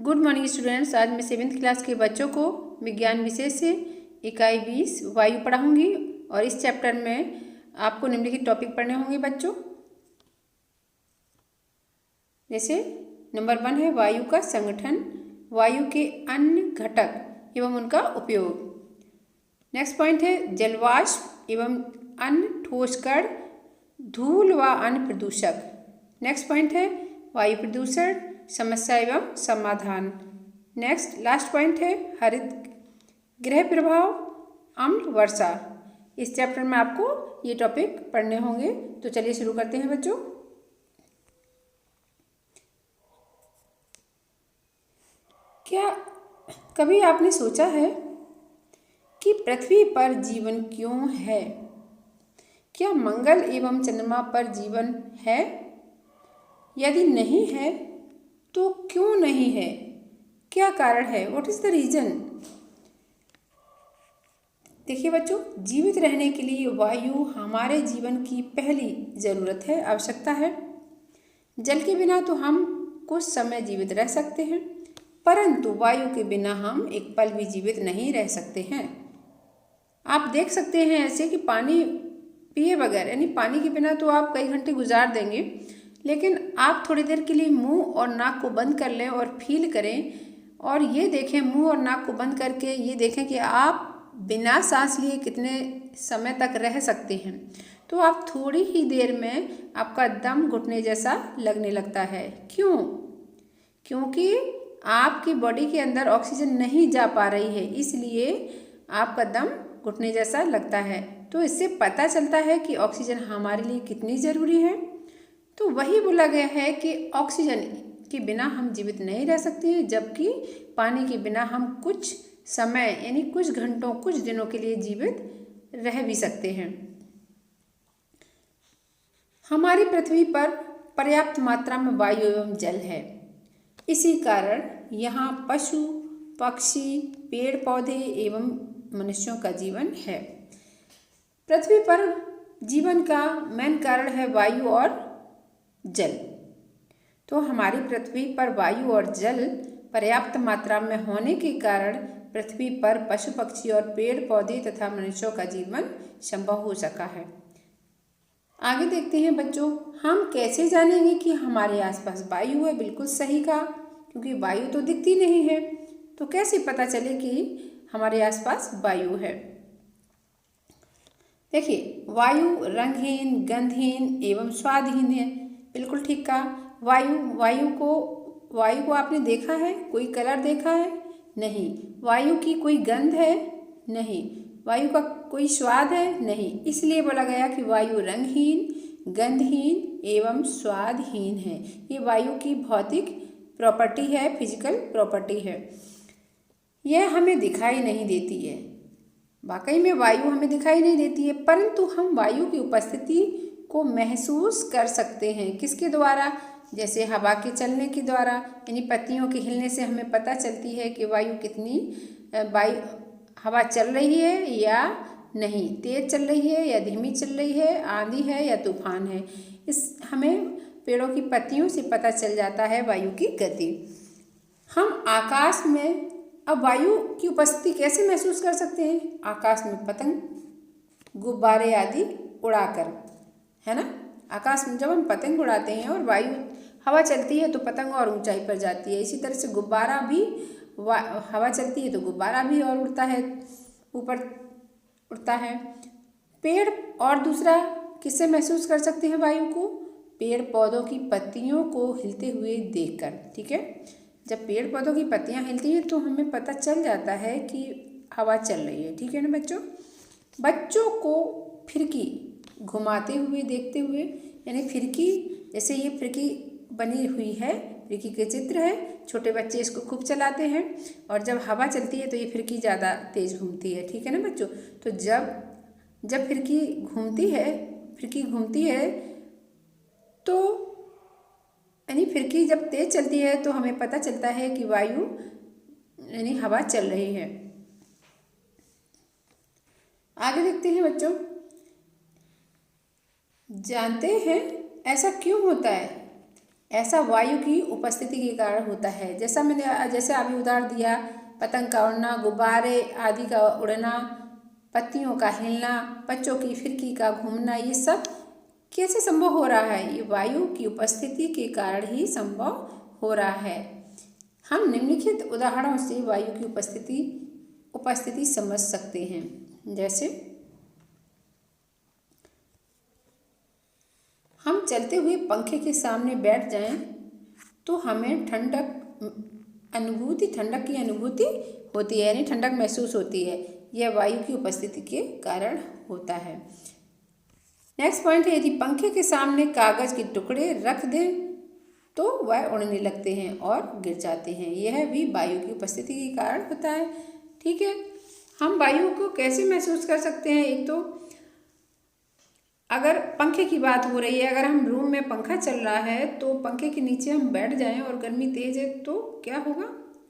Good morning students. आज मैं 7th class के बच्चों को विज्ञान विषय से इकाई 20 वायु पढ़ाऊंगी और इस चैप्टर में आपको निम्नलिखित टॉपिक पढ़ने होंगे बच्चों। जैसे नंबर 1 है वायु का संगठन, वायु के अन्य घटक एवं उनका उपयोग। नेक्स्ट पॉइंट है जलवाष्प एवं अन्य ठोस कण, धूल व अन्य प्रदूषक। नेक्स्ट पॉइंट है वायु प्रदूषण, समस्या एवं समाधान। नेक्स्ट लास्ट पॉइंट है हरित गृह प्रभाव, अम्ल वर्षा। इस चैप्टर में आपको ये टॉपिक पढ़ने होंगे। तो चलिए शुरू करते हैं बच्चों। क्या कभी आपने सोचा है कि पृथ्वी पर जीवन क्यों है? क्या मंगल एवं चंद्रमा पर जीवन है? यदि नहीं है तो क्यों नहीं है? क्या कारण है? What is the reason? देखिए बच्चों, जीवित रहने के लिए वायु हमारे जीवन की पहली जरूरत है, आवश्यकता है। जल के बिना तो हम कुछ समय जीवित रह सकते हैं, परंतु वायु के बिना हम एक पल भी जीवित नहीं रह सकते हैं। आप देख सकते हैं ऐसे कि पानी पिए बगैर, यानी पानी के बिना तो आप कई घंटे गुजार देंगे, लेकिन आप थोड़ी देर के लिए मुंह और नाक को बंद कर लें और फील करें और ये देखें, मुंह और नाक को बंद करके ये देखें कि आप बिना सांस लिए कितने समय तक रह सकते हैं। तो आप थोड़ी ही देर में आपका दम घुटने जैसा लगने लगता है। क्यों? क्योंकि आपकी बॉडी के अंदर ऑक्सीजन नहीं जा पा रही है, इसलिए आपका दम घुटने जैसा लगता है। तो इससे पता चलता है कि ऑक्सीजन हमारे लिए कितनी ज़रूरी है। तो वही बोला गया है कि ऑक्सीजन के बिना हम जीवित नहीं रह सकते हैं, जबकि पानी के बिना हम कुछ समय यानी कुछ घंटों, कुछ दिनों के लिए जीवित रह भी सकते हैं। हमारी पृथ्वी पर पर्याप्त मात्रा में वायु एवं जल है। इसी कारण यहाँ पशु, पक्षी, पेड़ पौधे एवं मनुष्यों का जीवन है। पृथ्वी पर जीवन का मेन कारण है वायु और जल। तो हमारी पृथ्वी पर वायु और जल पर्याप्त मात्रा में होने के कारण पृथ्वी पर पशु पक्षी और पेड़ पौधे तथा मनुष्यों का जीवन संभव हो सका है। आगे देखते हैं बच्चों, हम कैसे जानेंगे कि हमारे आसपास वायु है? बिल्कुल सही कहा, क्योंकि वायु तो दिखती नहीं है, तो कैसे पता चले कि हमारे आसपास वायु है? देखिए, वायु रंगहीन, गंधहीन एवं स्वादहीन है। बिल्कुल ठीक कहा। वायु को आपने देखा है? कोई कलर देखा है? नहीं। वायु की कोई गंध है? नहीं। वायु का कोई स्वाद है? नहीं। इसलिए बोला गया कि वायु रंगहीन, गंधहीन एवं स्वादहीन है। ये वायु की भौतिक प्रॉपर्टी है, फिजिकल प्रॉपर्टी है। यह हमें दिखाई नहीं देती है। वाकई में वायु हमें दिखाई नहीं देती है, परंतु हम वायु की उपस्थिति को महसूस कर सकते हैं। किसके द्वारा? जैसे हवा के चलने के द्वारा, यानी पत्तियों के हिलने से हमें पता चलती है कि वायु कितनी हवा चल रही है या नहीं, तेज चल रही है या धीमी चल रही है, आंधी है या तूफान है। हमें पेड़ों की पत्तियों से पता चल जाता है वायु की गति। हम आकाश में अब वायु की उपस्थिति कैसे महसूस कर सकते हैं? आकाश में पतंग, गुब्बारे आदि उड़ाकर, है ना। आकाश में जब हम पतंग उड़ाते हैं और वायु हवा चलती है तो पतंग और ऊंचाई पर जाती है। इसी तरह से गुब्बारा भी, हवा चलती है तो गुब्बारा भी और उड़ता है, ऊपर उड़ता है। पेड़ और दूसरा किससे महसूस कर सकते हैं वायु को? पेड़ पौधों की पत्तियों को हिलते हुए देखकर। ठीक है, जब पेड़ पौधों की पत्तियां हिलती हैं तो हमें पता चल जाता है कि हवा चल रही है। ठीक है ना बच्चों। बच्चों को फिरकी घुमाते हुए देखते हुए, यानी फिरकी, जैसे ये फिरकी बनी हुई है, फिरकी के चित्र है, छोटे बच्चे इसको खूब चलाते हैं और जब हवा चलती है तो ये फिरकी ज़्यादा तेज घूमती है। ठीक है ना बच्चों। तो जब फिरकी घूमती है तो यानी फिरकी जब तेज चलती है तो हमें पता चलता है कि वायु यानी हवा चल रही है। आगे देखते हैं बच्चों, जानते हैं ऐसा क्यों होता है? ऐसा वायु की उपस्थिति के कारण होता है। जैसे अभी उदाहरण दिया, पतंग का उड़ना, गुब्बारे आदि का उड़ना, पत्तियों का हिलना, बच्चों की फिरकी का घूमना, ये सब कैसे संभव हो रहा है? ये वायु की उपस्थिति के कारण ही संभव हो रहा है। हम निम्नलिखित उदाहरणों से वायु की उपस्थिति समझ सकते हैं। जैसे हम चलते हुए पंखे के सामने बैठ जाएं तो हमें ठंडक की अनुभूति होती है, यानी ठंडक महसूस होती है। यह वायु की उपस्थिति के कारण होता है। नेक्स्ट पॉइंट है, यदि पंखे के सामने कागज के टुकड़े रख दें तो वह उड़ने लगते हैं और गिर जाते हैं। यह भी वायु की उपस्थिति के कारण होता है। ठीक है, हम वायु को कैसे महसूस कर सकते हैं? एक तो अगर पंखे की बात हो रही है, अगर हम रूम में पंखा चल रहा है तो पंखे के नीचे हम बैठ जाएं और गर्मी तेज है तो क्या होगा?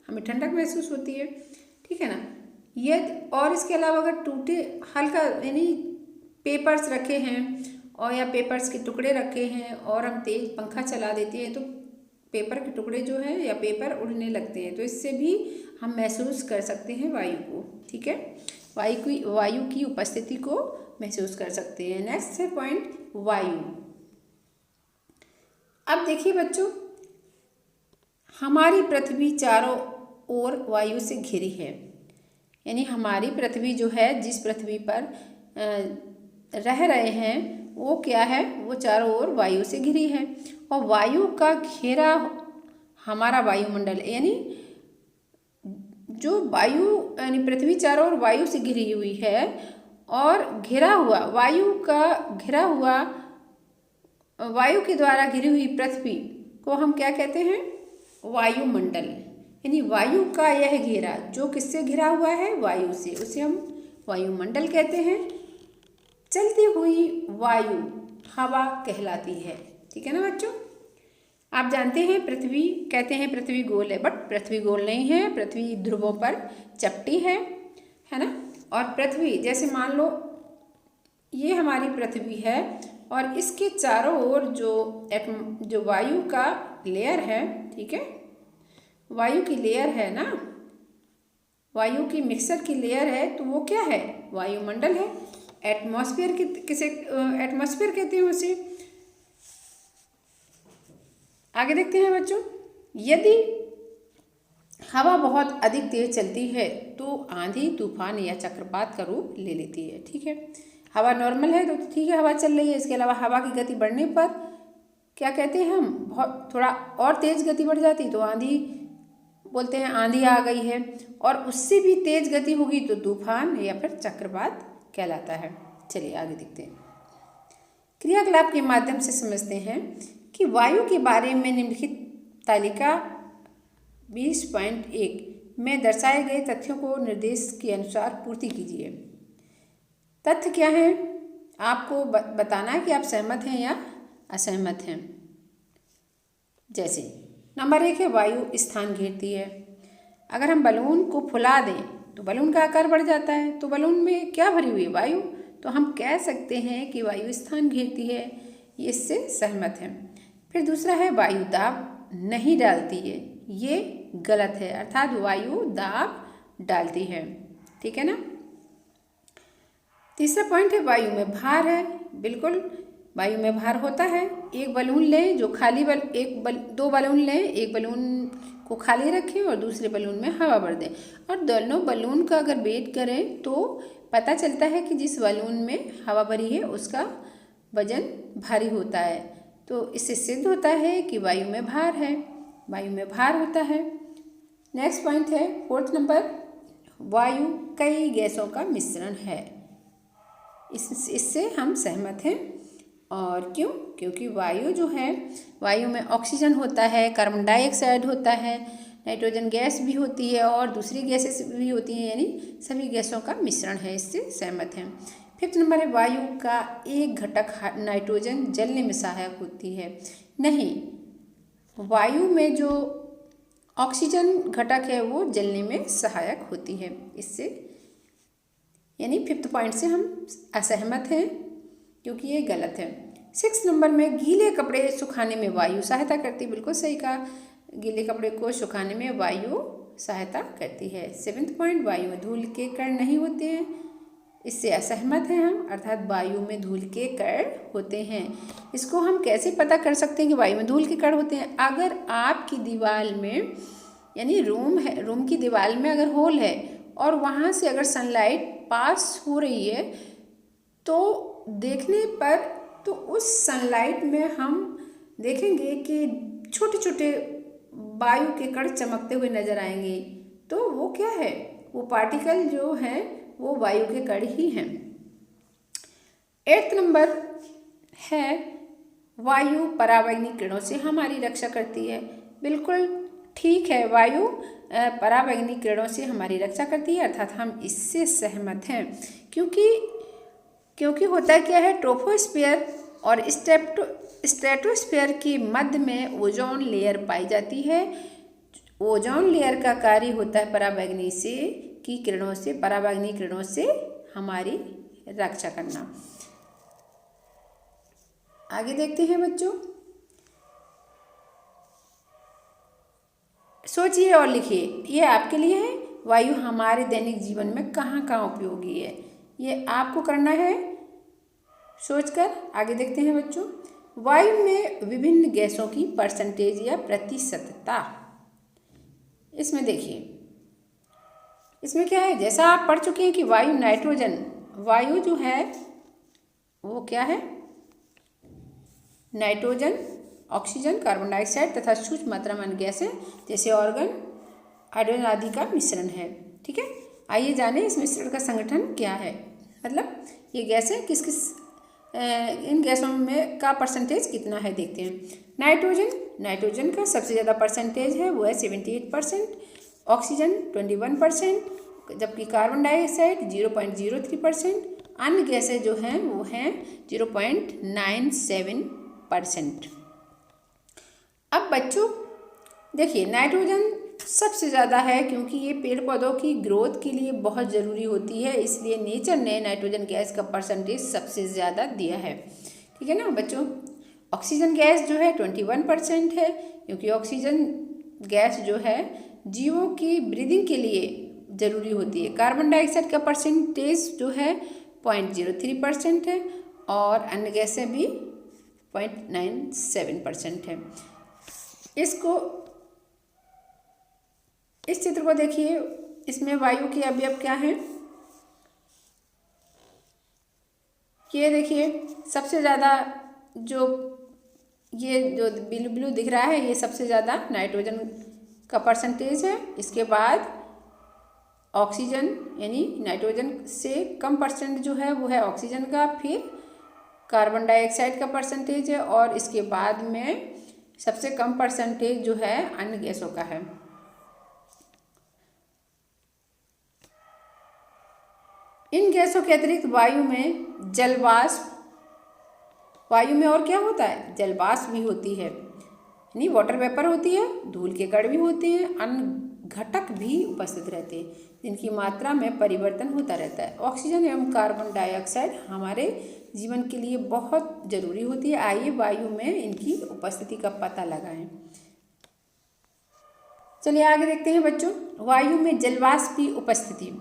हमें ठंडक महसूस होती है। ठीक है ना? और इसके अलावा अगर टूटे हल्का यानी पेपर्स रखे हैं और या पेपर्स के टुकड़े रखे हैं और हम तेज पंखा चला देते हैं तो पेपर के टुकड़े जो है या पेपर उड़ने लगते हैं। तो इससे भी हम महसूस कर सकते हैं वायु को। ठीक है, वायु की उपस्थिति को महसूस कर सकते हैं। नेक्स्ट है पॉइंट, वायु। अब देखिए बच्चों, हमारी पृथ्वी चारों ओर वायु से घिरी है, यानी हमारी पृथ्वी जो है, जिस पृथ्वी पर रह रहे हैं वो क्या है? वो चारों ओर वायु से घिरी है। और वायु का घेरा हमारा वायुमंडल, यानी जो वायु यानी पृथ्वी चारों ओर वायु से घिरी हुई है और घिरा हुआ वायु के द्वारा घिरी हुई पृथ्वी को हम क्या कहते हैं? वायुमंडल। यानी वायु का यह घेरा जो किससे घिरा हुआ है? वायु से, उसे हम वायुमंडल कहते हैं। चलती हुई वायु हवा कहलाती है। ठीक है ना बच्चों? आप जानते हैं कहते हैं पृथ्वी गोल है, बट पृथ्वी गोल नहीं है। पृथ्वी ध्रुवों पर चपटी है ना? और पृथ्वी, जैसे मान लो ये हमारी पृथ्वी है और इसके चारों ओर जो वायु का लेयर है, ठीक है, वायु की लेयर है ना, वायु की मिक्सर की लेयर है, तो वो क्या है? वायुमंडल है। एटमॉस्फेयर एटमॉस्फेयर कहते हैं उसे। आगे देखते हैं बच्चों, यदि हवा बहुत अधिक तेज चलती है तो आंधी, तूफान या चक्रवात का रूप ले लेती है। ठीक है, हवा नॉर्मल है तो ठीक है, हवा चल रही है। इसके अलावा हवा की गति बढ़ने पर क्या कहते हैं हम? बहुत थोड़ा और तेज गति बढ़ जाती तो आंधी बोलते हैं, आंधी आ गई है। और उससे भी तेज गति होगी तो तूफान या फिर चक्रवात कहलाता है। चलिए आगे देखते हैं। क्रियाकलाप के माध्यम से समझते हैं कि वायु के बारे में निम्नलिखित तालिका 20.1 में दर्शाए गए तथ्यों को निर्देश के अनुसार पूर्ति कीजिए। तथ्य क्या है? आपको बताना है कि आप सहमत हैं या असहमत हैं। जैसे नंबर 1 है, वायु स्थान घेरती है। अगर हम बलून को फुला दें तो बलून का आकार बढ़ जाता है, तो बलून में क्या भरी हुई है? वायु। तो हम कह सकते हैं कि वायु स्थान घेरती है। ये इससे सहमत हैं। फिर दूसरा है, वायु दाब नहीं डालती है। ये गलत है, अर्थात वायु दाब डालती है। ठीक है ना? तीसरा पॉइंट है, वायु में भार है। बिल्कुल, वायु में भार होता है। एक बलून लें जो खाली दो बलून लें, एक बलून को खाली रखें और दूसरे बलून में हवा भर दें और दोनों बलून का अगर वेट करें तो पता चलता है कि जिस बलून में हवा भरी है उसका वजन भारी होता है। तो इससे सिद्ध होता है कि वायु में भार है, वायु में भार होता है। नेक्स्ट पॉइंट है, 4th नंबर, वायु कई गैसों का मिश्रण है। इससे हम सहमत हैं। और क्यों? क्योंकि वायु जो है, वायु में ऑक्सीजन होता है, कार्बन डाइऑक्साइड होता है, नाइट्रोजन गैस भी होती है और दूसरी गैसेस भी होती हैं, यानी सभी गैसों का मिश्रण है। इससे सहमत हैं। 5th नंबर है, वायु का एक घटक नाइट्रोजन जलने में सहायक होती है। नहीं, वायु में जो ऑक्सीजन घटक है वो जलने में सहायक होती है। इससे यानी 5th पॉइंट से हम असहमत हैं क्योंकि ये गलत है। 6 नंबर में गीले कपड़े सुखाने में वायु सहायता करती है। बिल्कुल सही कहा, गीले कपड़े को सुखाने में वायु सहायता करती है। 7वां पॉइंट, वायु में धूल के कण नहीं होते हैं, इससे असहमत हैं हम, अर्थात वायु में धूल के कण होते हैं। इसको हम कैसे पता कर सकते हैं कि वायु में धूल के कण होते हैं? अगर आपकी दीवार में यानी रूम है, रूम की दीवार में अगर होल है और वहाँ से अगर सनलाइट पास हो रही है तो देखने पर तो उस सनलाइट में हम देखेंगे कि छोटे छोटे वायु के कण चमकते हुए नजर आएंगे। तो वो क्या है? वो पार्टिकल जो है वो वायु के कण ही हैं। 8 नंबर है, वायु पराबैंगनी किरणों से हमारी रक्षा करती है। बिल्कुल ठीक है, वायु पराबैंगनी किरणों से हमारी रक्षा करती है, अर्थात हम इससे सहमत हैं। क्योंकि होता क्या है, ट्रोपोस्फीयर और स्ट्रेटोस्फीयर के मध्य में ओजोन लेयर पाई जाती है। ओजोन लेयर का कार्य होता है पराबैंगनी किरणों से हमारी रक्षा करना। आगे देखते हैं बच्चों, सोचिए और लिखिए, ये आपके लिए है। वायु हमारे दैनिक जीवन में कहाँ कहाँ उपयोगी है, ये आपको करना है सोचकर। आगे देखते हैं बच्चों, वायु में विभिन्न गैसों की परसेंटेज या प्रतिशतता। इसमें देखिए, इसमें क्या है, जैसा आप पढ़ चुके हैं कि वायु जो है वो क्या है, नाइट्रोजन, ऑक्सीजन, कार्बन डाइऑक्साइड तथा सूक्ष्म मात्रा में अन्य गैसें जैसे ऑर्गन, हाइड्रोजन आदि का मिश्रण है। ठीक है, आइए जानें इस मिश्रण का संगठन क्या है, मतलब ये गैसें किस किस इन गैसों में का परसेंटेज कितना है देखते हैं। नाइट्रोजन का सबसे ज़्यादा परसेंटेज है, वो है 78%, ऑक्सीजन 21%, जबकि कार्बन डाइऑक्साइड 0.03%, अन्य गैसें जो हैं वो हैं 0.97%। अब बच्चों देखिए, नाइट्रोजन सबसे ज़्यादा है क्योंकि ये पेड़ पौधों की ग्रोथ के लिए बहुत ज़रूरी होती है, इसलिए नेचर ने नाइट्रोजन गैस का परसेंटेज सबसे ज़्यादा दिया है। ठीक है ना बच्चों। ऑक्सीजन गैस जो है 21% है, क्योंकि ऑक्सीजन गैस जो है जीवों की ब्रीदिंग के लिए ज़रूरी होती है। कार्बन डाइऑक्साइड का परसेंटेज जो है 0.03% है और अन्य गैसें भी 0.97% है। इस चित्र को देखिए, इसमें वायु के अवयव क्या हैं, ये देखिए सबसे ज़्यादा जो ब्लू दिख रहा है, ये सबसे ज़्यादा नाइट्रोजन का परसेंटेज है। इसके बाद ऑक्सीजन, यानी नाइट्रोजन से कम परसेंट जो है वो है ऑक्सीजन का, फिर कार्बन डाइऑक्साइड का परसेंटेज है और इसके बाद में सबसे कम परसेंटेज जो है अन्य गैसों का है। इन गैसों के अतिरिक्त वायु में और क्या होता है, जलवाष्प भी होती है, यानी वाटर वेपर होती है, धूल के कण भी होते हैं, अन्य घटक भी उपस्थित रहते हैं जिनकी मात्रा में परिवर्तन होता रहता है। ऑक्सीजन एवं कार्बन डाइऑक्साइड हमारे जीवन के लिए बहुत जरूरी होती है। आइए वायु में इनकी उपस्थिति का पता लगाएं। चलिए आगे देखते हैं बच्चों, वायु में जलवाष्प की उपस्थिति।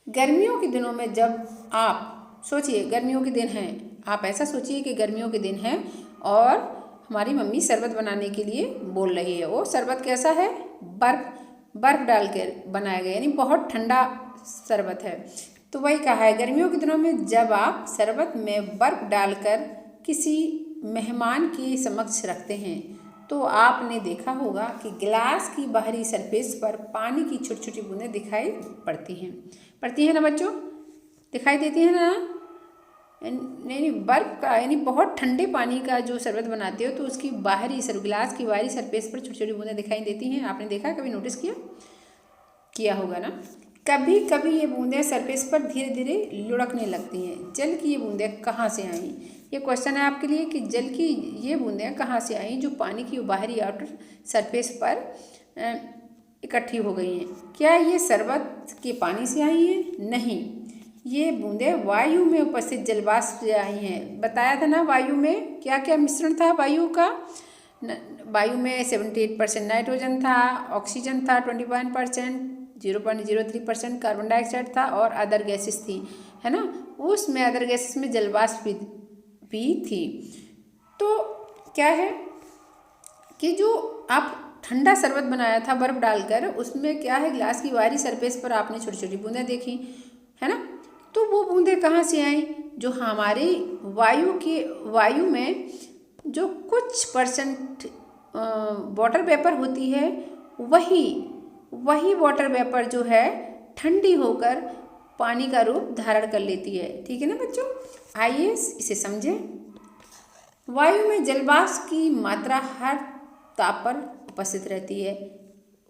गर्मियों के दिनों में जब आप सोचिए, गर्मियों के दिन हैं, आप ऐसा सोचिए कि गर्मियों के दिन हैं और हमारी मम्मी शरबत बनाने के लिए बोल रही है। वो शरबत कैसा है, बर्फ डाल कर बनाया गया, यानी बहुत ठंडा शरबत है। तो वही कहा है, गर्मियों के दिनों में जब आप शरबत में बर्फ डालकर किसी मेहमान के समक्ष रखते हैं तो आपने देखा होगा कि गिलास की बाहरी सरफेस पर पानी की छोटी छोटी बूंदें दिखाई पड़ती हैं ना बच्चों, दिखाई देती है ना। नहीं, बर्फ का यानी बहुत ठंडे पानी का जो शरबत बनाते हो तो उसकी गिलास की बाहरी सरफेस पर छोटी छोटी बूंदें दिखाई देती हैं। आपने देखा, कभी नोटिस किया होगा ना। कभी कभी ये बूंदें सरफेस पर धीरे धीरे लुढ़कने लगती हैं। जल की ये बूंदें कहाँ से आई? ये क्वेश्चन है आपके लिए कि जल की ये बूंदें कहाँ से आई जो पानी की बाहरी आउटर सरफेस पर इकट्ठी हो गई हैं। क्या ये शरबत के पानी से आई हैं? नहीं, ये बूंदें वायु में उपस्थित जलवाष्प से आई हैं। बताया था ना वायु में क्या क्या मिश्रण था वायु का। वायु में 78% नाइट्रोजन था, ऑक्सीजन था 21%, 0.03% कार्बन डाइऑक्साइड था और अदर गैसेस थी, है ना। उसमें अदर गैसेस में जलवाष्प भी थी। तो क्या है कि जो आप ठंडा शरबत बनाया था बर्फ डालकर, उसमें क्या है ग्लास की बाहरी सरफेस पर आपने छोटी छोटी बूंदें देखी, है ना। तो वो बूंदें कहाँ से आई? जो हमारी वायु में जो कुछ परसेंट वाटर वेपर होती है, वही वाटर वेपर जो है ठंडी होकर पानी का रूप धारण कर लेती है। ठीक है ना बच्चों, आइए इसे समझें। वायु में जलवाष्प की मात्रा हर ताप पर उपस्थित रहती है।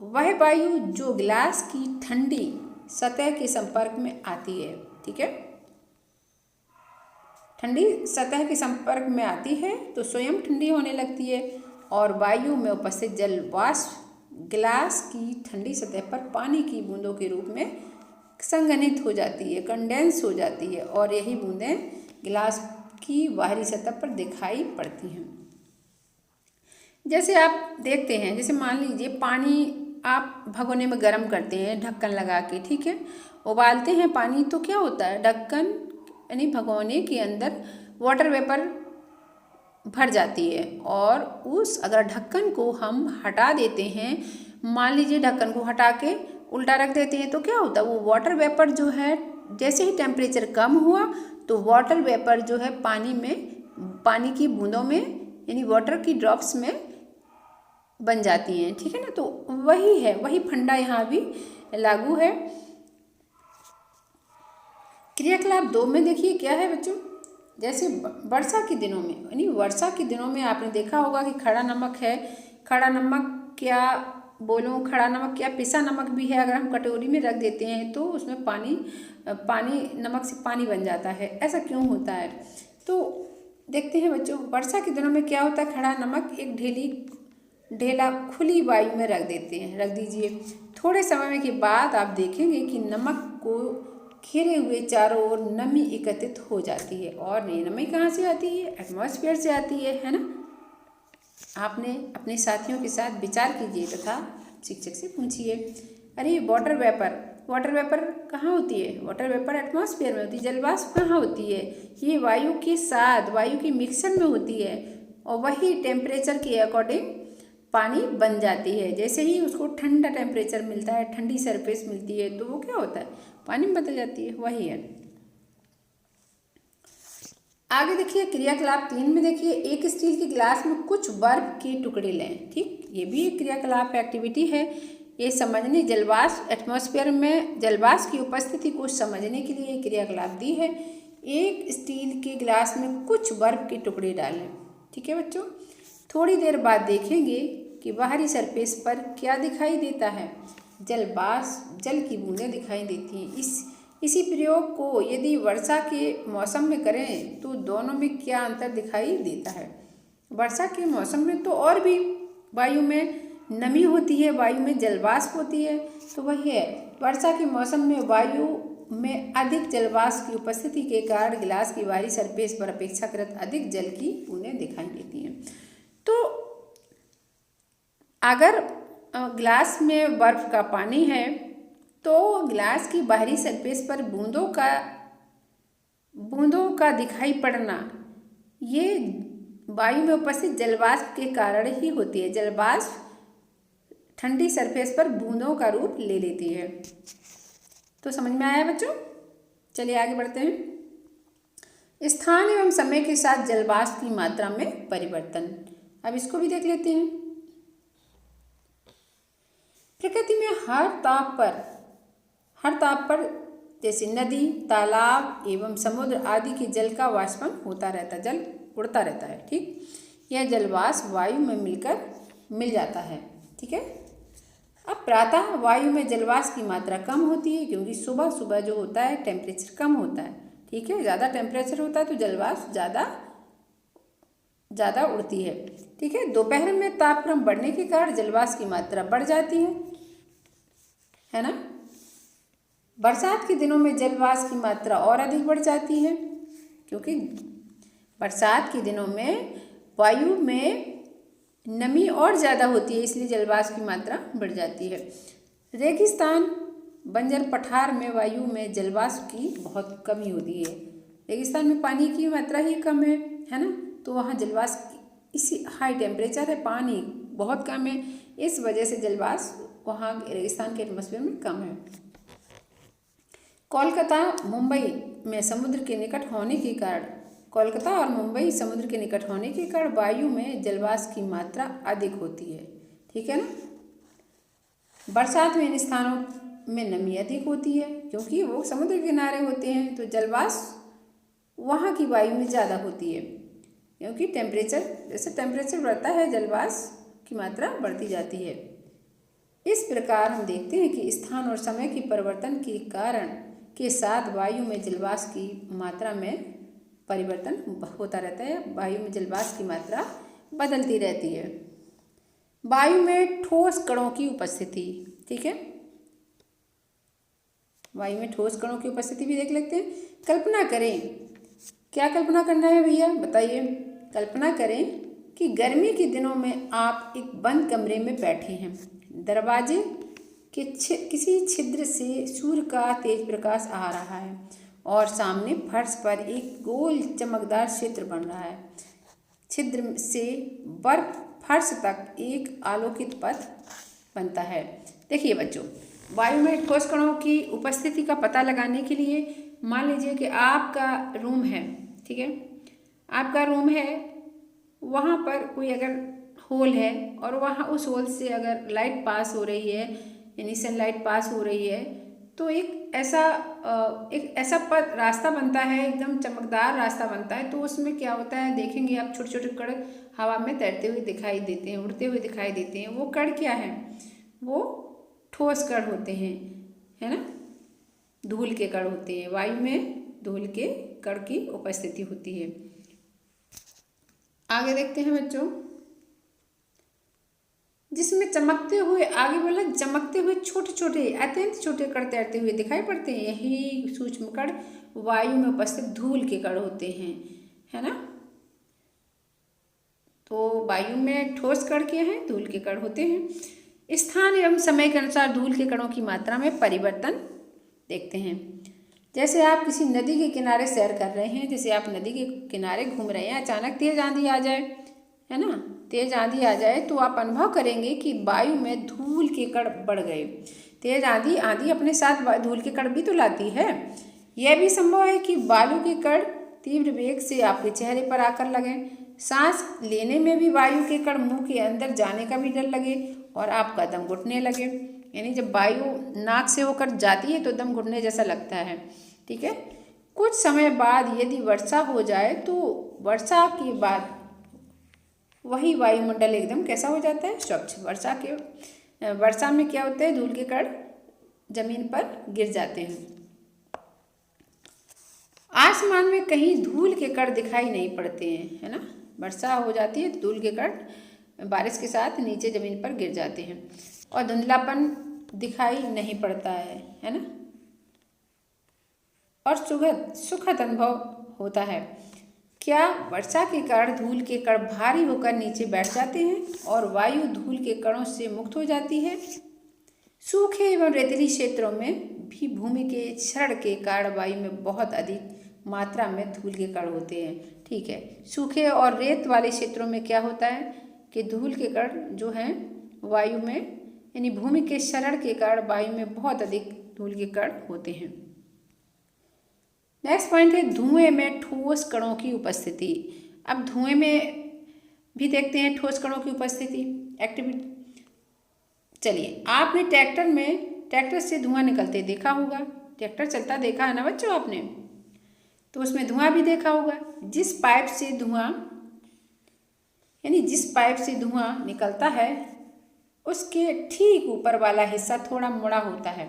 वह वायु जो गिलास की ठंडी सतह के संपर्क में आती है, ठीक है, ठंडी सतह के संपर्क में आती है तो स्वयं ठंडी होने लगती है और वायु में उपस्थित जलवाष्प गिलास की ठंडी सतह पर पानी की बूंदों के रूप में संघनित हो जाती है, कंडेंस हो जाती है और यही बूंदें गिलास की बाहरी सतह पर दिखाई पड़ती हैं। जैसे आप देखते हैं, जैसे मान लीजिए पानी आप भगोने में गर्म करते हैं ढक्कन लगा के, ठीक है, उबालते हैं पानी, तो क्या होता है ढक्कन यानी भगोने के अंदर वाटर वेपर भर जाती है और अगर ढक्कन को हम हटा देते हैं, मान लीजिए ढक्कन को हटा के उल्टा रख देते हैं, तो क्या होता है वो वाटर वेपर जो है जैसे ही टेम्परेचर कम हुआ तो वाटर वेपर जो है पानी की बूंदों में यानी वाटर की ड्रॉप्स में बन जाती हैं। ठीक है ना, तो वही फंडा यहाँ भी लागू है। क्रियाकलाप 2 में देखिए क्या है बच्चों, जैसे वर्षा के दिनों में यानी वर्षा के दिनों में आपने देखा होगा कि खड़ा नमक है, खड़ा नमक या पिसा नमक भी है, अगर हम कटोरी में रख देते हैं तो उसमें नमक से पानी बन जाता है। ऐसा क्यों होता है? तो देखते हैं बच्चों, वर्षा के दिनों में क्या होता है, खड़ा नमक एक ढेला खुली वायु में रख दीजिए। थोड़े समय के बाद आप देखेंगे कि नमक को घेरे हुए चारों ओर नमी एकत्रित हो जाती है और ये नमी कहाँ से आती है? एटमॉस्फेयर से आती है ना। आपने अपने साथियों के साथ विचार कीजिए तथा शिक्षक से पूछिए, अरे वाटर वेपर कहाँ होती है? वाटर वेपर एटमॉस्फेयर में होती है। जलवाष्प कहाँ होती है? ये वायु के मिक्सर में होती है और वही टेम्परेचर के अकॉर्डिंग पानी बन जाती है। जैसे ही उसको ठंडा टेम्परेचर मिलता है, ठंडी सरफेस मिलती है, तो वो क्या होता है? पानी में बदल जाती है। वही है। आगे देखिए क्रियाकलाप 3 में देखिए, एक स्टील के गिलास में कुछ बर्फ के टुकड़े लें। ठीक, ये भी एक क्रियाकलाप एक्टिविटी है। ये समझने जलवाष्प एटमॉस्फेयर में जलवाष्प की उपस्थिति को समझने के लिए क्रियाकलाप दी है। एक स्टील के गिलास में कुछ बर्फ के टुकड़े डालें। ठीक है बच्चों, थोड़ी देर बाद देखेंगे कि बाहरी सरफेस पर क्या दिखाई देता है? जल की बूंदें दिखाई देती हैं। इसी प्रयोग को यदि वर्षा के मौसम में करें तो दोनों में क्या अंतर दिखाई देता है? वर्षा के मौसम में तो और भी वायु में नमी होती है, वायु में जलवाष्प होती है, तो वही है। वर्षा के मौसम में वायु में अधिक जलवाष्प की उपस्थिति के कारण गिलास की बाहरी सरफेस पर अपेक्षाकृत अधिक जल की बूंदें दिखाई देती हैं। तो अगर गिलास में बर्फ का पानी है तो गिलास की बाहरी सरफेस पर बूंदों का दिखाई पड़ना ये वायु में उपस्थित जलवाष्प के कारण ही होती है। जलवाष्प ठंडी सरफेस पर बूंदों का रूप ले लेती है। तो समझ में आया बच्चों? चलिए आगे बढ़ते हैं। स्थान एवं समय के साथ जलवाष्प की मात्रा में परिवर्तन, अब इसको भी देख लेते हैं। प्रकृति में हर ताप पर जैसे नदी, तालाब एवं समुद्र आदि के जल का वाष्पन होता रहता है, जल उड़ता रहता है। ठीक, यह जलवाष्प वायु में मिल जाता है। ठीक है, अब प्रातः वायु में जलवाष्प की मात्रा कम होती है क्योंकि सुबह जो होता है टेम्परेचर कम होता है। ठीक है, ज़्यादा टेम्परेचर होता है तो जलवाष्प ज़्यादा उड़ती है। ठीक है, दोपहर में तापक्रम बढ़ने के कारण जलवाष्प की मात्रा बढ़ जाती है ना। बरसात के दिनों में जलवाष्प की मात्रा और अधिक बढ़ जाती है, क्योंकि बरसात के दिनों में वायु में नमी और ज़्यादा होती है, इसलिए जलवाष्प की मात्रा बढ़ जाती है। रेगिस्तान बंजर पठार में वायु में जलवाष्प की बहुत कमी होती है। रेगिस्तान में पानी की मात्रा ही कम है ना, तो वहाँ जलवाष्प इसी हाई टेम्परेचर है, पानी बहुत कम है, इस वजह से जलवाष्प वहाँ रेगिस्तान के एटमॉस्फेयर में कम है। कोलकाता मुंबई में समुद्र के निकट होने के कारण कोलकाता और मुंबई समुद्र के निकट होने के कारण वायु में जलवाष्प की मात्रा अधिक होती है, ठीक है ना। बरसात में इन स्थानों में नमी अधिक होती है, क्योंकि वो समुद्र के किनारे होते हैं, तो जलवाष्प वहाँ की वायु में ज़्यादा होती है, क्योंकि जैसे टेम्परेचर बढ़ता है जलवाष्प की मात्रा बढ़ती जाती है। इस प्रकार हम देखते हैं कि स्थान और समय के परिवर्तन के कारण के साथ वायु में जलवाष्प की मात्रा में परिवर्तन होता रहता है, वायु में जलवाष्प की मात्रा बदलती रहती है। वायु में ठोस कणों की उपस्थिति, ठीक है, वायु में ठोस कणों की उपस्थिति भी देख लेते हैं। कल्पना करें, क्या कल्पना करना है भैया बताइए। कल्पना करें कि गर्मी के दिनों में आप एक बंद कमरे में बैठे हैं, दरवाजे के किसी छिद्र से सूर्य का तेज प्रकाश आ रहा है और सामने फर्श पर एक गोल चमकदार क्षेत्र बन रहा है। छिद्र से बर्फ फर्श तक एक आलोकित पथ बनता है। देखिए बच्चों, वायु में ठोस कणों की उपस्थिति का पता लगाने के लिए मान लीजिए कि आपका रूम है, ठीक है, आपका रूम है, वहाँ पर कोई अगर होल है और वहाँ उस होल से अगर लाइट पास हो रही है, यानी सनलाइट पास हो रही है, तो एक ऐसा पथ रास्ता बनता है, एकदम चमकदार रास्ता बनता है। तो उसमें क्या होता है, देखेंगे आप, छोटे छोटे कण हवा में तैरते हुए दिखाई देते हैं, उड़ते हुए दिखाई देते हैं। वो कण क्या है, वो ठोस कण होते हैं, है ना, धूल के कण होते हैं। वायु में धूल के कण की उपस्थिति होती है। आगे देखते हैं बच्चों, जिसमें चमकते हुए, आगे बोला चमकते हुए छोटे छोटे अत्यंत छोटे कण तैरते हुए दिखाई पड़ते हैं। यही सूक्ष्म कण वायु में उपस्थित धूल के कण होते हैं, है ना। तो वायु में ठोस कण क्या है, धूल के कण होते हैं। स्थान एवं समय के अनुसार धूल के कणों की मात्रा में परिवर्तन देखते हैं। जैसे आप किसी नदी के किनारे सैर कर रहे हैं, जैसे आप नदी के किनारे घूम रहे हैं, अचानक तेज आंधी आ जाए, है ना, तेज आंधी आ जाए, तो आप अनुभव करेंगे कि वायु में धूल के कण बढ़ गए। तेज आंधी अपने साथ धूल के कण भी तो लाती है। यह भी संभव है कि वायु के कण तीव्र वेग से आपके चेहरे पर आकर लगे। सांस लेने में भी वायु के कण मुंह के अंदर जाने का भी डर लगे और आपका दम घुटने लगे। यानी जब वायु नाक से होकर जाती है तो दम घुटने जैसा लगता है, ठीक है। कुछ समय बाद यदि वर्षा हो जाए तो वर्षा के बाद वही वायुमंडल एकदम कैसा हो जाता है, स्वच्छ। वर्षा में क्या होता है, धूल के कण जमीन पर गिर जाते हैं। आसमान में कहीं धूल के कण दिखाई नहीं पड़ते हैं, है ना। वर्षा हो जाती है तो धूल के कण बारिश के साथ नीचे जमीन पर गिर जाते हैं और धुंधलापन दिखाई नहीं पड़ता है ना, और सुखद अनुभव होता है। क्या वर्षा के कारण धूल के कण भारी होकर नीचे बैठ जाते हैं और वायु धूल के कणों से मुक्त हो जाती है। सूखे एवं रेतीली क्षेत्रों में भी भूमि के क्षरण के कारण वायु में बहुत अधिक मात्रा में धूल के कण होते हैं, ठीक है। सूखे और रेत वाले क्षेत्रों में क्या होता है कि धूल के कण जो हैं वायु में, यानी भूमि के क्षरण के कारण वायु में बहुत अधिक धूल के कण होते हैं। नेक्स्ट पॉइंट है धुएं में ठोस कणों की उपस्थिति। अब धुएं में भी देखते हैं ठोस कणों की उपस्थिति, एक्टिविटी। चलिए, आपने ट्रैक्टर से धुआं निकलते देखा होगा, ट्रैक्टर चलता देखा है ना बच्चों आपने, तो उसमें धुआं भी देखा होगा। जिस पाइप से धुआं निकलता है उसके ठीक ऊपर वाला हिस्सा थोड़ा मुड़ा होता है,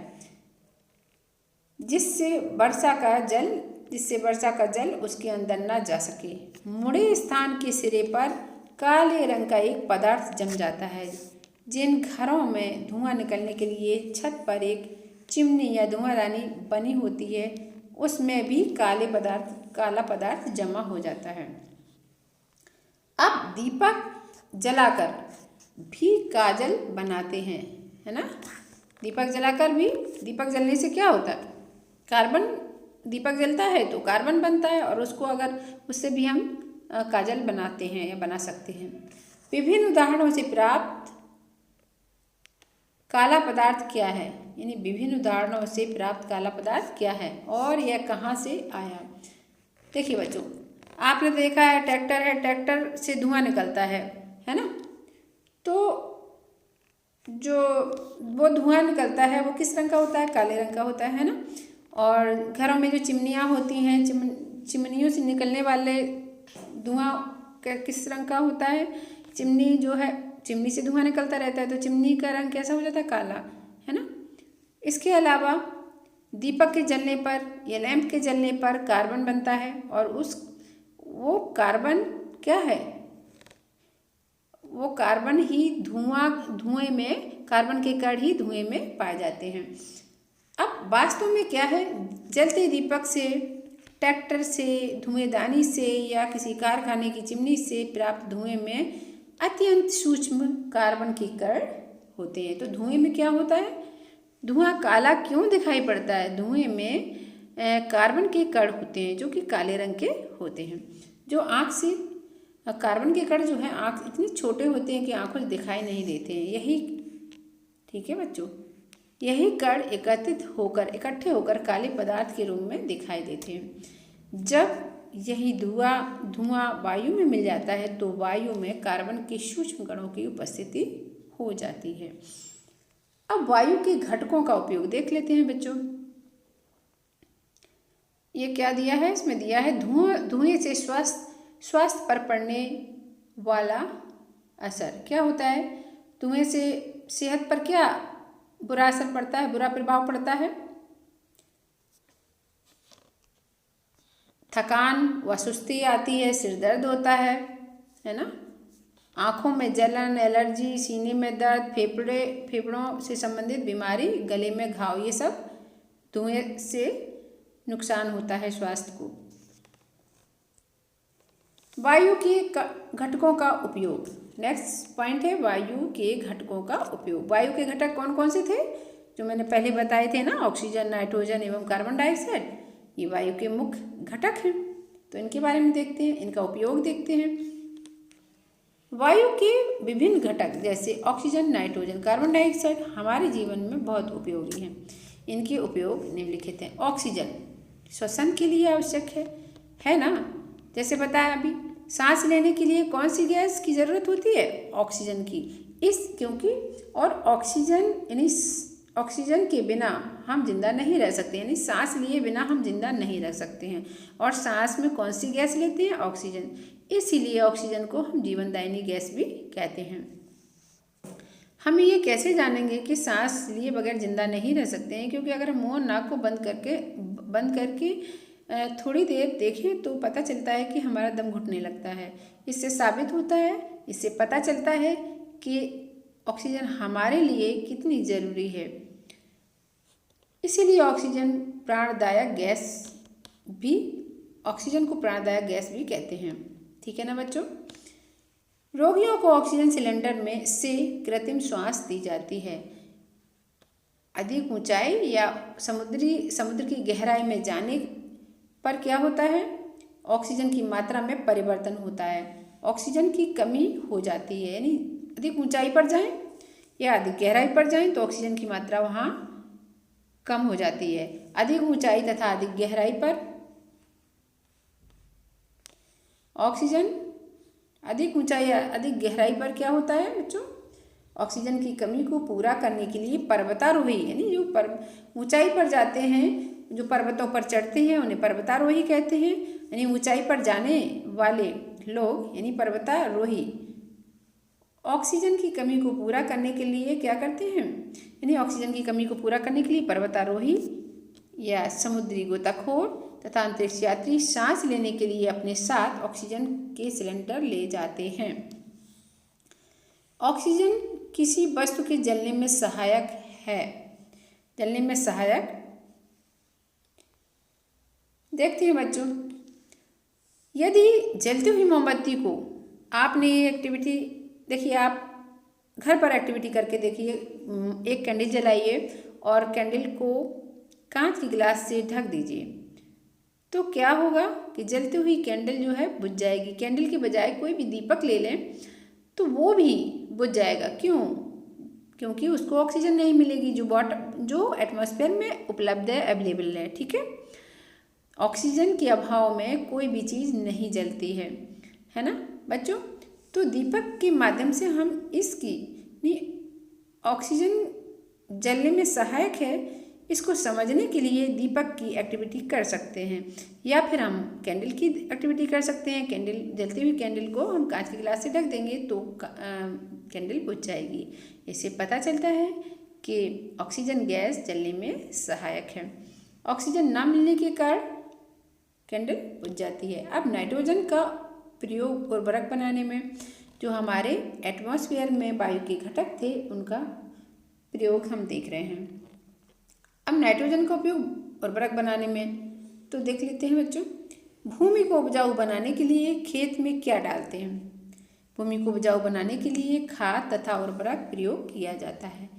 जिससे वर्षा का जल उसके अंदर न जा सके। मुड़े स्थान के सिरे पर काले रंग का एक पदार्थ जम जाता है। जिन घरों में धुआं निकलने के लिए छत पर एक चिमनी या धुआंदानी बनी होती है उसमें भी काला पदार्थ जमा हो जाता है। अब दीपक जलाकर भी काजल बनाते हैं, है ना। दीपक जलाकर भी, दीपक जलने से क्या होता है, कार्बन, दीपक जलता है तो कार्बन बनता है और उसको अगर उससे भी हम काजल बनाते हैं या बना सकते हैं। विभिन्न उदाहरणों से प्राप्त काला पदार्थ क्या है, यानी विभिन्न उदाहरणों से प्राप्त काला पदार्थ क्या है और यह कहाँ से आया। देखिए बच्चों, आपने देखा है ट्रैक्टर है, ट्रैक्टर से धुआं निकलता है ना। तो जो वो धुआं निकलता है वो किस रंग का होता है, काले रंग का होता है ना। और घरों में जो चिमनियाँ होती हैं, चिमनियों से निकलने वाले धुआं किस रंग का होता है, चिमनी जो है, चिमनी से धुआं निकलता रहता है तो चिमनी का रंग कैसा हो जाता है, काला, है ना। इसके अलावा दीपक के जलने पर या लैंप के जलने पर कार्बन बनता है और वो कार्बन क्या है, वो कार्बन ही धुएं में, कार्बन के कण ही धुएं में पाए जाते हैं। अब वास्तव में क्या है, जलते दीपक से, ट्रैक्टर से, धुएंदानी से या किसी कारखाने की चिमनी से प्राप्त धुएं में अत्यंत सूक्ष्म कार्बन के कण होते हैं। तो धुएं में क्या होता है, धुआं काला क्यों दिखाई पड़ता है, धुएं में कार्बन के कण होते हैं जो कि काले रंग के होते हैं। जो आँख से, कार्बन के कण जो है आँख इतने छोटे होते हैं कि आँखों से दिखाई नहीं देते हैं। यही, ठीक है बच्चों, यही कण इकट्ठे होकर काले पदार्थ के रूप में दिखाई देते हैं। जब यही धुआं वायु में मिल जाता है तो वायु में कार्बन के सूक्ष्म कणों की उपस्थिति हो जाती है। अब वायु के घटकों का उपयोग देख लेते हैं बच्चों। ये क्या दिया है, इसमें दिया है धुएं से स्वास्थ्य पर पड़ने वाला असर। क्या होता है, धुएं से सेहत पर क्या बुरा असर पड़ता है, बुरा प्रभाव पड़ता है। थकान व सुस्ती आती है, सिर दर्द होता है ना। आँखों में जलन, एलर्जी, सीने में दर्द, फेफड़ों से संबंधित बीमारी, गले में घाव, ये सब धुएं से नुकसान होता है स्वास्थ्य को। वायु के घटकों का उपयोग, नेक्स्ट पॉइंट है वायु के घटकों का उपयोग। वायु के घटक कौन कौन से थे, जो मैंने पहले बताए थे ना, ऑक्सीजन, नाइट्रोजन एवं कार्बन डाइऑक्साइड, ये वायु के मुख्य घटक हैं। तो इनके बारे में देखते हैं, इनका उपयोग देखते हैं। वायु के विभिन्न घटक जैसे ऑक्सीजन, नाइट्रोजन, कार्बन डाइऑक्साइड हमारे जीवन में बहुत उपयोगी हैं। इनके उपयोग निम्नलिखित हैं। ऑक्सीजन श्वसन के लिए आवश्यक है ना। जैसे बताया अभी, सांस लेने के लिए कौन सी गैस की ज़रूरत होती है, ऑक्सीजन की। क्योंकि और ऑक्सीजन, यानी ऑक्सीजन के बिना हम जिंदा नहीं रह सकते, यानी सांस लिए बिना हम जिंदा नहीं रह सकते हैं। और सांस में कौन सी गैस लेते हैं, ऑक्सीजन। इसीलिए ऑक्सीजन को हम जीवनदायिनी गैस भी कहते हैं। हम ये कैसे जानेंगे कि सांस लिए बगैर जिंदा नहीं रह सकते हैं, क्योंकि अगर हम मुँह नाक को बंद करके थोड़ी देर देखें तो पता चलता है कि हमारा दम घुटने लगता है। इससे साबित होता है, इससे पता चलता है कि ऑक्सीजन हमारे लिए कितनी ज़रूरी है। इसीलिए ऑक्सीजन को प्राणदायक गैस भी कहते हैं। ठीक है ना बच्चों। रोगियों को ऑक्सीजन सिलेंडर में से कृत्रिम श्वास दी जाती है। अधिक ऊंचाई या समुद्र की गहराई में जाने पर क्या होता है, ऑक्सीजन की मात्रा में परिवर्तन होता है, ऑक्सीजन की कमी हो जाती है। यानी अधिक ऊंचाई पर जाएं या अधिक गहराई पर जाएं तो ऑक्सीजन की मात्रा वहाँ कम हो जाती है। अधिक ऊंचाई तथा अधिक गहराई पर ऑक्सीजन, अधिक ऊंचाई या अधिक गहराई पर क्या होता है बच्चों, ऑक्सीजन की कमी को पूरा करने के लिए पर्वतारोही, यानी जो ऊंचाई पर जाते हैं, जो पर्वतों पर चढ़ते हैं उन्हें पर्वतारोही कहते हैं। यानी ऊंचाई पर जाने वाले लोग यानी पर्वतारोही ऑक्सीजन की कमी को पूरा करने के लिए क्या करते हैं, यानी ऑक्सीजन की कमी को पूरा करने के लिए पर्वतारोही या समुद्री गोताखोर तथा अंतरिक्ष यात्री सांस लेने के लिए अपने साथ ऑक्सीजन के सिलेंडर ले जाते हैं। ऑक्सीजन किसी वस्तु के जलने में सहायक है। जलने में सहायक। देखते हैं बच्चों, यदि जलती हुई मोमबत्ती को आपने ये एक्टिविटी देखिए, आप घर पर एक्टिविटी करके देखिए। एक कैंडल जलाइए और कैंडल को कांच की गिलास से ढक दीजिए, तो क्या होगा कि जलती हुई कैंडल जो है बुझ जाएगी। कैंडल के बजाय कोई भी दीपक ले लें तो वो भी बुझ जाएगा। क्यों? क्योंकि उसको ऑक्सीजन नहीं मिलेगी जो एटमॉस्फेयर में उपलब्ध है, अवेलेबल है। ठीक है, ऑक्सीजन के अभाव में कोई भी चीज़ नहीं जलती है ना बच्चों। तो दीपक के माध्यम से हम इसकी ऑक्सीजन जलने में सहायक है, इसको समझने के लिए दीपक की एक्टिविटी कर सकते हैं, या फिर हम कैंडल की एक्टिविटी कर सकते हैं। कैंडल, जलती हुई कैंडल को हम कांच के गिलास से ढक देंगे तो कैंडल बुझ जाएगी। इससे पता चलता है कि ऑक्सीजन गैस जलने में सहायक है। ऑक्सीजन ना मिलने के कारण कैंडल बुझ जाती है। अब नाइट्रोजन का प्रयोग उर्वरक बनाने में, जो हमारे एटमॉस्फेयर में वायु के घटक थे उनका प्रयोग हम देख रहे हैं। अब नाइट्रोजन का उपयोग उर्वरक बनाने में तो देख लेते हैं बच्चों। भूमि को उपजाऊ बनाने के लिए खेत में क्या डालते हैं? भूमि को उपजाऊ बनाने के लिए खाद तथा उर्वरक प्रयोग किया जाता है।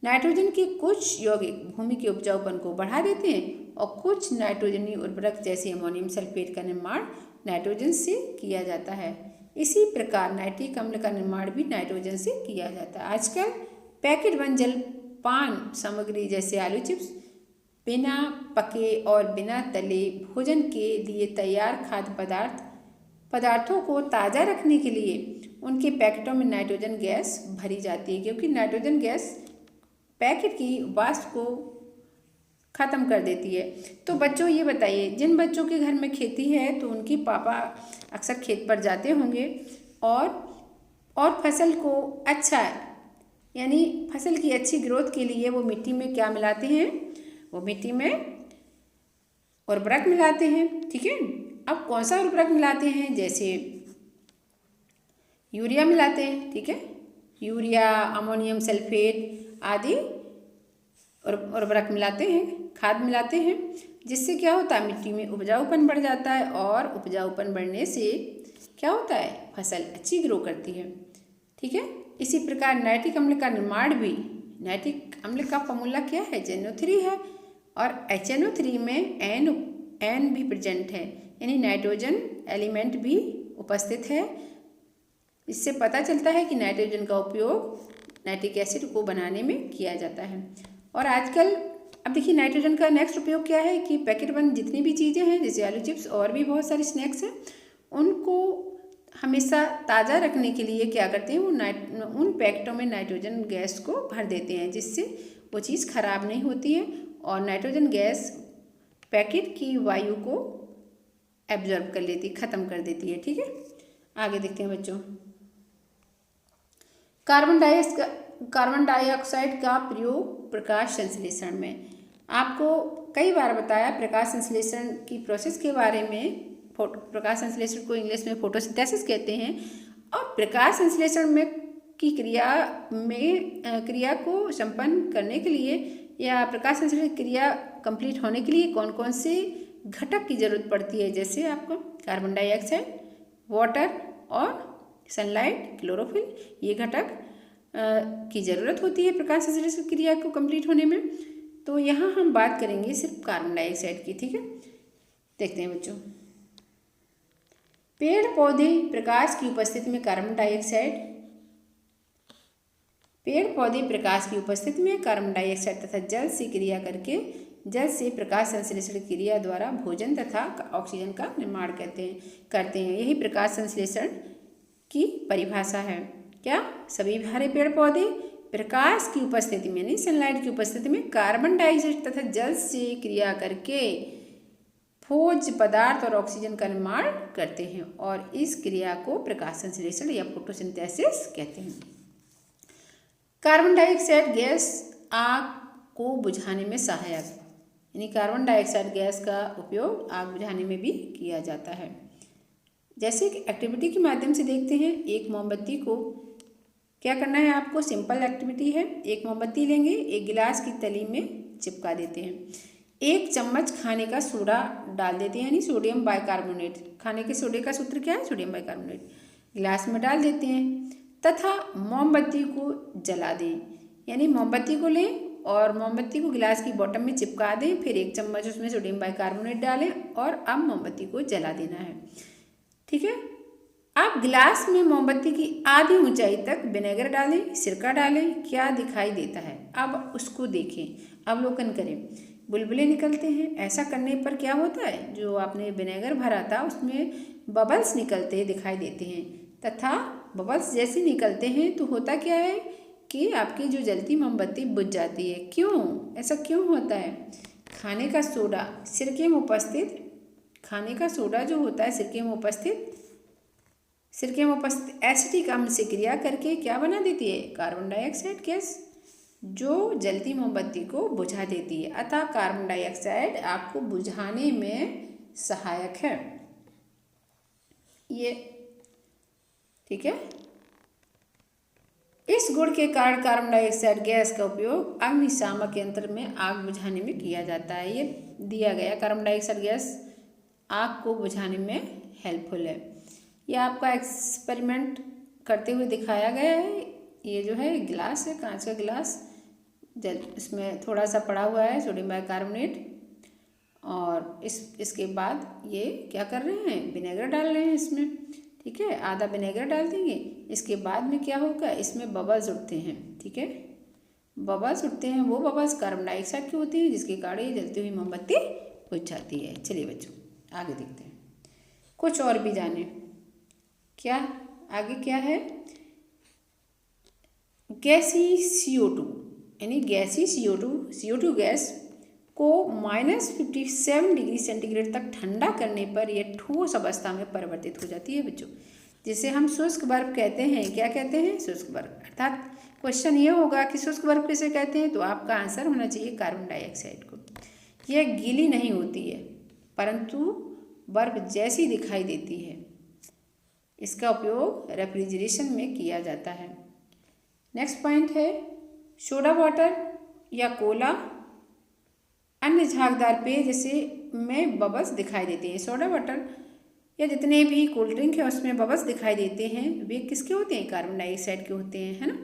नाइट्रोजन के कुछ यौगिक भूमि के उपजाऊपन को बढ़ा देते हैं और कुछ नाइट्रोजनी उर्वरक जैसे अमोनियम सल्फेट का निर्माण नाइट्रोजन से किया जाता है। इसी प्रकार नाइट्रिक अम्ल का निर्माण भी नाइट्रोजन से किया जाता है। आजकल पैकेट बंद जलपान सामग्री जैसे आलू चिप्स बिना पके और बिना तले भोजन के लिए तैयार खाद्य पदार्थों को ताज़ा रखने के लिए उनके पैकेटों में नाइट्रोजन गैस भरी जाती है, क्योंकि नाइट्रोजन गैस पैकेट की वाष्प को ख़त्म कर देती है। तो बच्चों ये बताइए, जिन बच्चों के घर में खेती है तो उनके पापा अक्सर खेत पर जाते होंगे और फसल को अच्छा, यानी फसल की अच्छी ग्रोथ के लिए वो मिट्टी में क्या मिलाते हैं? वो मिट्टी में उर्वरक मिलाते हैं। ठीक है, अब कौन सा उर्वरक मिलाते हैं? जैसे यूरिया मिलाते हैं। ठीक है, यूरिया, अमोनियम सल्फेट आदि उर्वरक मिलाते हैं, खाद मिलाते हैं, जिससे क्या होता है? मिट्टी में उपजाऊपन बढ़ जाता है और उपजाऊपन बढ़ने से क्या होता है? फसल अच्छी ग्रो करती है। ठीक है, इसी प्रकार नाइट्रिक अम्ल का निर्माण भी, नाइट्रिक अम्ल का फॉर्मूला क्या है? NO3 है और HNO3 में N भी प्रेजेंट है, यानी नाइट्रोजन एलिमेंट भी उपस्थित है। इससे पता चलता है कि नाइट्रोजन का उपयोग नाइट्रिक एसिड को बनाने में किया जाता है। और आजकल अब देखिए नाइट्रोजन का नेक्स्ट उपयोग क्या है कि पैकेट बंद जितनी भी चीज़ें हैं जैसे आलू चिप्स और भी बहुत सारी स्नैक्स हैं, उनको हमेशा ताज़ा रखने के लिए क्या करते हैं? वो उन पैकेटों में नाइट्रोजन गैस को भर देते हैं, जिससे वो चीज़ खराब नहीं होती है और नाइट्रोजन गैस पैकेट की वायु को एब्जॉर्ब कर लेती, ख़त्म कर देती है। ठीक है, आगे देखते हैं बच्चों। कार्बन डाइऑक्साइड का प्रयोग प्रकाश संश्लेषण में। आपको कई बार बताया प्रकाश संश्लेषण की प्रोसेस के बारे में। प्रकाश संश्लेषण को इंग्लिश में फोटोसिंथेसिस कहते हैं। और प्रकाश संश्लेषण में की क्रिया को संपन्न करने के लिए या प्रकाश संश्लेषण क्रिया कंप्लीट होने के लिए कौन कौन से घटक की जरूरत पड़ती है? जैसे आपको कार्बन डाइऑक्साइड, वाटर और सनलाइट, क्लोरोफिल, ये घटक की ज़रूरत होती है प्रकाश संश्लेषण क्रिया को कंप्लीट होने में। तो यहाँ हम बात करेंगे सिर्फ कार्बन डाइऑक्साइड की। ठीक है, देखते हैं बच्चों। पेड़ पौधे प्रकाश की उपस्थिति में कार्बन डाइऑक्साइड तथा जल से क्रिया करके जल से प्रकाश संश्लेषण क्रिया द्वारा भोजन तथा ऑक्सीजन का निर्माण करते हैं। यही प्रकाश संश्लेषण की परिभाषा है। क्या? सभी हरे पेड़ पौधे प्रकाश की उपस्थिति में, यानी सनलाइट की उपस्थिति में कार्बन डाइऑक्साइड तथा जल से क्रिया करके भोज्य पदार्थ और ऑक्सीजन का निर्माण करते हैं और इस क्रिया को प्रकाश संश्लेषण या फोटोसिंथेसिस कहते हैं। कार्बन डाइऑक्साइड गैस आग को बुझाने में सहायक, यानी कार्बन डाइऑक्साइड गैस का उपयोग आग बुझाने में भी किया जाता है। जैसे कि एक्टिविटी के माध्यम से देखते हैं। एक मोमबत्ती को क्या करना है आपको? सिंपल एक्टिविटी है। एक मोमबत्ती लेंगे, एक गिलास की तली में चिपका देते हैं। 1 चम्मच खाने का सोडा डाल देते हैं, यानी सोडियम बाइकार्बोनेट। खाने के सोडे का सूत्र क्या है? Sodium bicarbonate. गिलास में डाल देते हैं तथा मोमबत्ती को जला दें, यानी मोमबत्ती को लें और मोमबत्ती को गिलास की बॉटम में चिपका दें। फिर 1 चम्मच उसमें सोडियम बाइकार्बोनेट डालें और अब मोमबत्ती को जला देना है। ठीक है। अब गिलास में मोमबत्ती की आधी ऊंचाई तक विनेगर डालें, सिरका डालें। क्या दिखाई देता है? अब उसको देखें, अवलोकन करें। बुलबुले निकलते हैं। ऐसा करने पर क्या होता है? जो आपने विनेगर भरा था उसमें बबल्स निकलते दिखाई देते हैं, तथा बबल्स जैसे निकलते हैं तो होता क्या है कि आपकी जो जलती मोमबत्ती बुझ जाती है। क्यों? ऐसा क्यों होता है? खाने का सोडा सिरके में उपस्थित, खाने का सोडा जो होता है सिरके में उपस्थित एसिटिक अम्ल से क्रिया करके क्या बना देती है? कार्बन डाइऑक्साइड गैस, जो जलती मोमबत्ती को बुझा देती है। अतः कार्बन डाइऑक्साइड आग को बुझाने में सहायक है। ये ठीक है। इस गुण के कारण कार्बन डाइऑक्साइड गैस का उपयोग अग्निशामक यंत्र में आग बुझाने में किया जाता है। ये दिया गया, कार्बन डाइऑक्साइड गैस आग को बुझाने में हेल्पफुल है। ये आपका एक्सपेरिमेंट करते हुए दिखाया गया है। ये जो है गिलास है, कांच का गिलास, इसमें थोड़ा सा पड़ा हुआ है सोडियम बाइकार्बोनेट, और इसके बाद ये क्या कर रहे हैं? विनेगर डाल रहे हैं इसमें। ठीक है, आधा विनेगर डाल देंगे। इसके बाद में क्या होगा? इसमें बबल्स उठते हैं। ठीक है, बबल्स उठते हैं, वो बबल्स कार्बन डाइऑक्साइड के होते हैं, जिसके कारण ये जलती हुई मोमबत्ती बुझ जाती है। चलिए बच्चों आगे देखते हैं, कुछ और भी जाने। क्या आगे क्या है? गैसी CO2, यानी गैसी CO2 गैस को -57 डिग्री सेंटीग्रेड तक ठंडा करने पर यह ठोस अवस्था में परिवर्तित हो जाती है बच्चों, जिसे हम शुष्क बर्फ कहते हैं। क्या कहते हैं? शुष्क बर्फ। अर्थात क्वेश्चन ये होगा कि शुष्क बर्फ किसे कहते हैं, तो आपका आंसर होना चाहिए कार्बन डाइऑक्साइड को। यह गीली नहीं होती है परंतु बर्फ जैसी दिखाई देती है। इसका उपयोग रेफ्रिजरेशन में किया जाता है। नेक्स्ट पॉइंट है सोडा वाटर या कोला अन्य झागदार पेय जैसे में बबल्स दिखाई देते हैं। सोडा वाटर या जितने भी कोल्ड ड्रिंक है उसमें बबल्स दिखाई देते हैं, वे किसके होते हैं? कार्बन डाइऑक्साइड के होते हैं, है ना।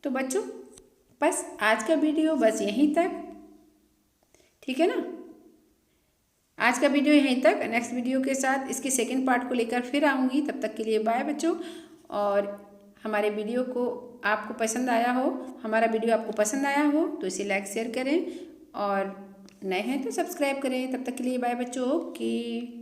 तो बच्चों बस आज का वीडियो बस यहीं तक, ठीक है ना। आज का वीडियो यहीं तक। नेक्स्ट वीडियो के साथ इसके सेकंड पार्ट को लेकर फिर आऊँगी। तब तक के लिए बाय बच्चों। और हमारे वीडियो को आपको पसंद आया हो, हमारा वीडियो आपको पसंद आया हो तो इसे लाइक शेयर करें, और नए हैं तो सब्सक्राइब करें। तब तक के लिए बाय बच्चों। ओके।